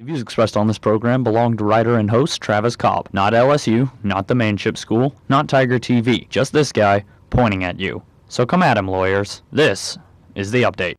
The views expressed on this program belong to writer and host Travis Cobb, not LSU, not the Manship School, not Tiger TV, just this guy pointing at you. So come at him, lawyers. This is The Update.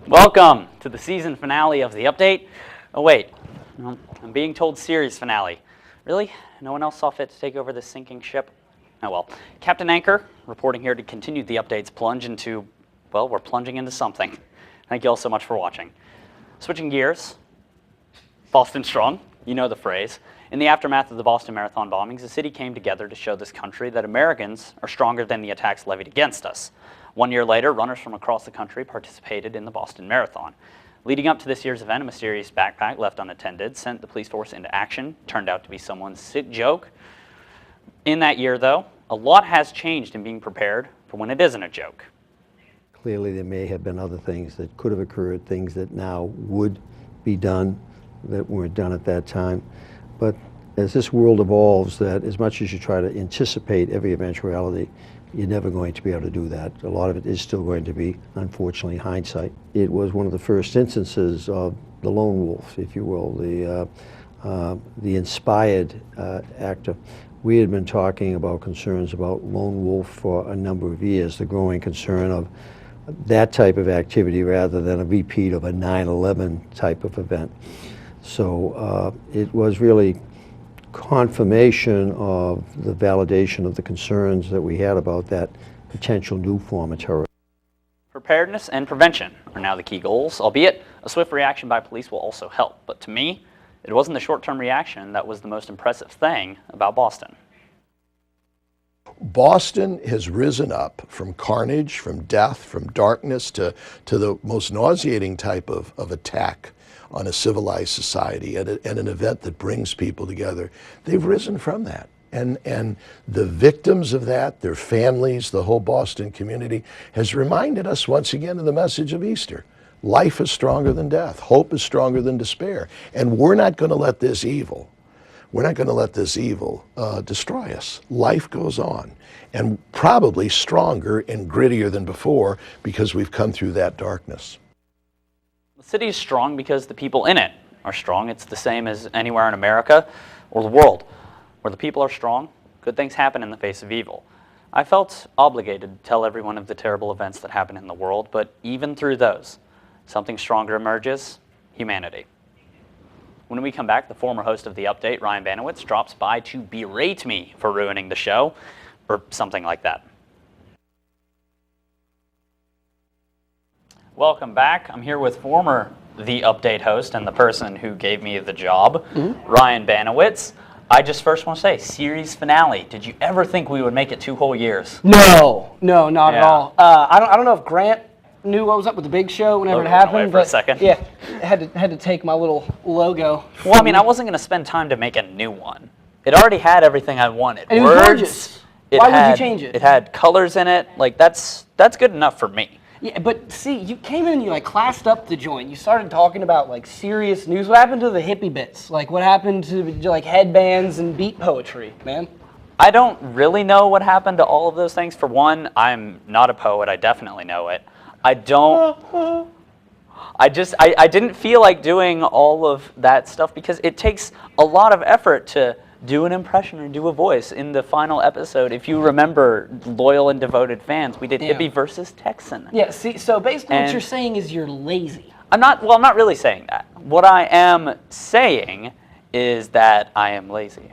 Welcome to the season finale of The Update. Oh wait, I'm being told series finale. Really? No one else saw fit to take over this sinking ship? Oh well. Captain Anchor, reporting here to continue The Update's plunge into, well, we're plunging into something. Thank you all so much for watching. Switching gears, Boston Strong, you know the phrase. In the aftermath of the Boston Marathon bombings, the city came together to show this country that Americans are stronger than the attacks levied against us. 1 year later, runners from across the country participated in the Boston Marathon. Leading up to this year's event, a mysterious backpack left unattended sent the police force into action. Turned out to be someone's sick joke. In that year, though, a lot has changed in being prepared for when it isn't a joke. Clearly, there may have been other things that could have occurred, things that now would be done that weren't done at that time. But as this world evolves, that as much as you try to anticipate every eventuality, you're never going to be able to do that. A lot of it is still going to be, unfortunately, hindsight. It was one of the first instances of the lone wolf, if you will, the inspired actor. We had been talking about concerns about lone wolf for a number of years, the growing concern of that type of activity rather than a repeat of a 9/11 type of event. So it was really confirmation of the validation of the concerns that we had about that potential new form of terrorism. Preparedness and prevention are now the key goals, albeit a swift reaction by police will also help. But to me, it wasn't the short-term reaction that was the most impressive thing about Boston. Boston has risen up from carnage, from death, from darkness to the most nauseating type of attack on a civilized society and an event that brings people together. They've risen from that. And the victims of that, their families, the whole Boston community, has reminded us once again of the message of Easter. Life is stronger than death. Hope is stronger than despair. And we're not going to let this evil, destroy us. Life goes on, and probably stronger and grittier than before because we've come through that darkness. The city is strong because the people in it are strong. It's the same as anywhere in America or the world. Where the people are strong, good things happen in the face of evil. I felt obligated to tell everyone of the terrible events that happen in the world, but even through those, something stronger emerges: humanity. When we come back, the former host of The Update, Ryan Banowitz, drops by to berate me for ruining the show, or something like that. Welcome back. I'm here with former The Update host and the person who gave me the job, Ryan Banowitz. I just first want to say, series finale. Did you ever think we would make it 2 whole years? No, not at all. I don't know if Grant knew what was up with the Big Show whenever it happened. For a second. Yeah, had to take my little logo. Well, I mean, I wasn't going to spend time to make a new one. It already had everything I wanted. And it was gorgeous. Why would you change it? It had colors in it. Like that's good enough for me. Yeah, but see, you came in and you like classed up the joint. You started talking about like serious news. What happened to the hippie bits? Like what happened to like headbands and beat poetry, man? I don't really know what happened to all of those things. For one, I'm not a poet. I definitely know it. I didn't feel like doing all of that stuff because it takes a lot of effort to do an impression or do a voice. In the final episode, if you remember, loyal and devoted fans, we did hippie versus Texan. Yeah, see, so basically what you're saying is you're lazy. I'm not really saying that. What I am saying is that I am lazy.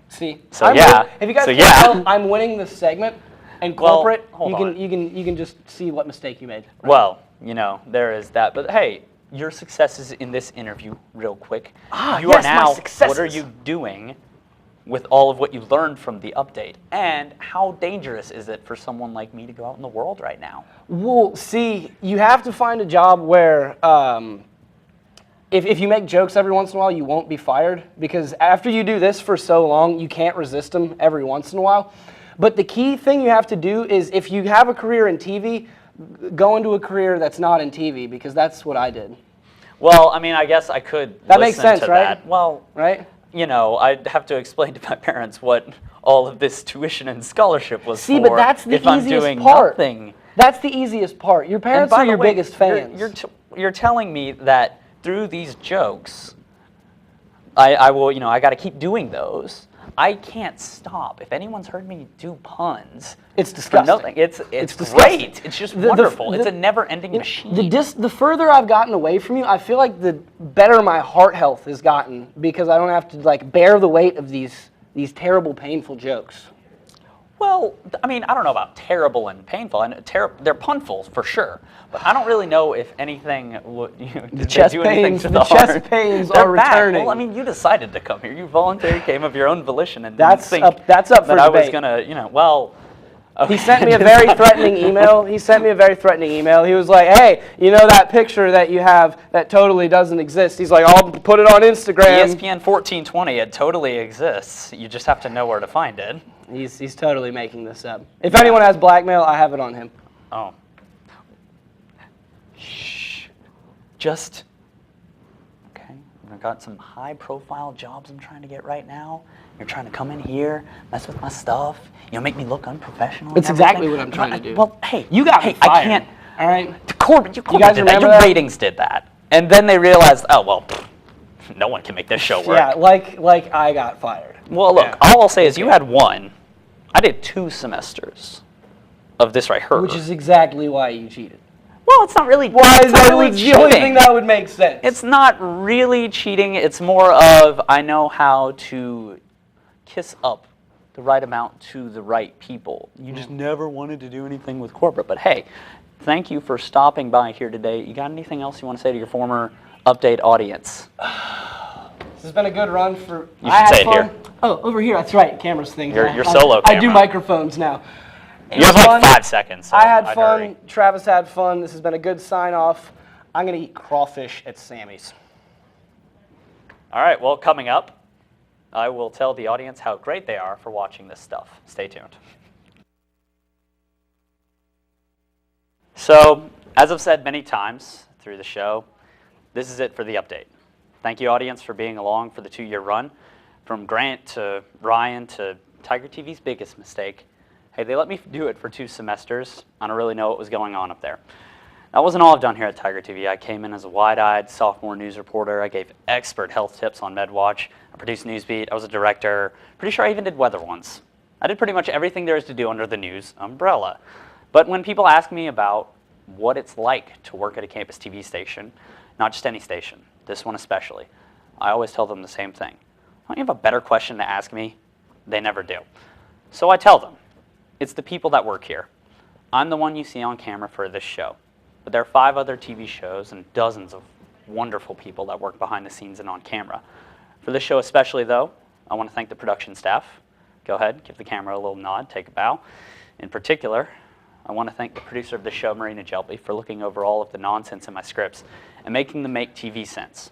See, so if you guys can tell, I'm winning this segment, and corporate, you can just see what mistake you made. Right? Well, you know, there is that, but hey, your successes in this interview, real quick. You are now, what are you doing with all of what you learned from the update? And how dangerous is it for someone like me to go out in the world right now? Well, see, you have to find a job where if you make jokes every once in a while, you won't be fired, because after you do this for so long, you can't resist them every once in a while. But the key thing you have to do is, if you have a career in TV, go into a career that's not in TV, because that's what I did. Well, I mean, I guess I could That makes listen sense, to right? that. Well, Right? you know, I'd have to explain to my parents what all of this tuition and scholarship was See, for but that's the if I'm easiest doing part. nothing. That's the easiest part. Your And parents by are the your way, biggest fans. You're telling me that through these jokes, I will, you know, I got to keep doing those. I can't stop. If anyone's heard me do puns, It's for disgusting. nothing. It's disgusting. great. It's just The- wonderful. the- It's a never-ending machine. The further I've gotten away from you, I feel like the better my heart health has gotten, because I don't have to like bear the weight of these terrible, painful jokes. Well, I mean, I don't know about terrible and painful, and they're punful for sure. But I don't really know if anything would, you know, did they chest do anything pains- to the the chest heart? pains They're are back. returning. Well, I mean, you decided to come here. You voluntarily came of your own volition, and That's didn't think up for that I was debate. gonna, you know, well. He okay. sent me a very threatening email. He was like, "Hey, you know that picture that you have that totally doesn't exist?" He's like, "I'll put it on Instagram." ESPN 1420, it totally exists. You just have to know where to find it. He's totally making this up. If anyone has blackmail, I have it on him. Oh. Shh. Just. Okay. I've got some high-profile jobs I'm trying to get right now. You're trying to come in here, mess with my stuff, you know, make me look unprofessional. That's and exactly everything. what I'm trying to do. Well, hey, You got me I fired. can't. All right. Corbin, you guys did that. remember Your that? ratings did that, and then they realized, oh well, no one can make this show work. Yeah, like I got fired. Well, look, Yeah. all I'll say is you had one. I did 2 semesters of this right here. Which is exactly why you cheated. Well, it's not really. Why it's is not that really the only cheating. thing that would make sense? It's not really cheating. It's more of I know how to kiss up the right amount to the right people. You just never wanted to do anything with corporate. But hey, thank you for stopping by here today. You got anything else you want to say to your former update audience? This has been a good run for. You I should had say it fun. here. Oh, over here. That's right. Camera's thing. Your solo I do camera. microphones now. It You have was like fun. 5 seconds. So I had I'd fun. hurry. Travis had fun. This has been a good sign off. I'm gonna eat crawfish at Sammy's. All right, well, coming up, I will tell the audience how great they are for watching this stuff. Stay tuned. So, as I've said many times through the show, this is it for the update. Thank you, audience, for being along for the 2-year run. From Grant to Ryan to Tiger TV's biggest mistake. Hey, they let me do it for 2 semesters. I don't really know what was going on up there. That wasn't all I've done here at Tiger TV. I came in as a wide-eyed sophomore news reporter. I gave expert health tips on MedWatch. I produced Newsbeat. I was a director. Pretty sure I even did weather once. I did pretty much everything there is to do under the news umbrella. But when people ask me about what it's like to work at a campus TV station, not just any station, this one especially, I always tell them the same thing. Don't you have a better question to ask me? They never do. So I tell them, it's the people that work here. I'm the one you see on camera for this show. But there are 5 other TV shows and dozens of wonderful people that work behind the scenes and on camera. For this show especially, though, I want to thank the production staff. Go ahead, give the camera a little nod, take a bow. In particular, I want to thank the producer of the show, Marina Jelby, for looking over all of the nonsense in my scripts and making them make TV sense.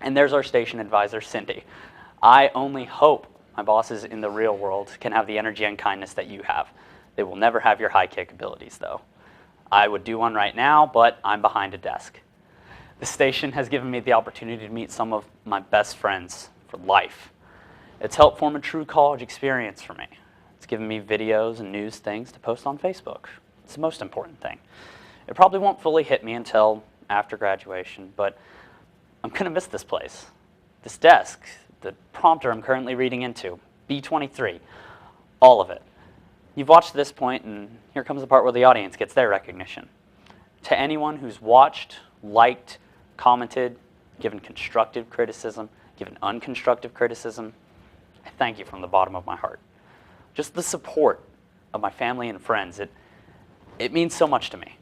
And there's our station advisor, Cindy. I only hope my bosses in the real world can have the energy and kindness that you have. They will never have your high kick abilities, though. I would do one right now, but I'm behind a desk. The station has given me the opportunity to meet some of my best friends for life. It's helped form a true college experience for me. It's given me videos and news things to post on Facebook. It's the most important thing. It probably won't fully hit me until after graduation, but I'm going to miss this place, this desk, the prompter I'm currently reading into, B23, all of it. You've watched to this point, and here comes the part where the audience gets their recognition. To anyone who's watched, liked, commented, given constructive criticism, given unconstructive criticism, I thank you from the bottom of my heart. Just the support of my family and friends, it means so much to me.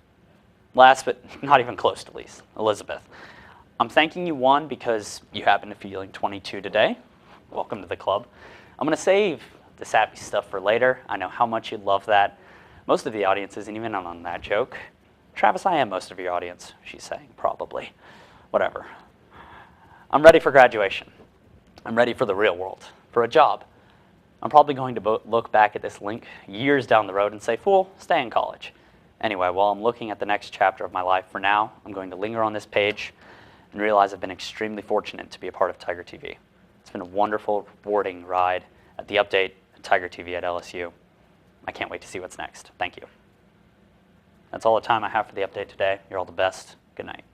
Last but not even close to least, Elizabeth. I'm thanking you, one, because you happen to be feeling 22 today. Welcome to the club. I'm going to save the sappy stuff for later. I know how much you'd love that. Most of the audience isn't even in on that joke. Travis, I am most of your audience, she's saying, probably. Whatever. I'm ready for graduation. I'm ready for the real world, for a job. I'm probably going to look back at this link years down the road and say, fool, stay in college. Anyway, while I'm looking at the next chapter of my life, for now, I'm going to linger on this page and realize I've been extremely fortunate to be a part of Tiger TV. It's been a wonderful, rewarding ride at The Update and Tiger TV at LSU. I can't wait to see what's next. Thank you. That's all the time I have for The Update today. You're all the best. Good night.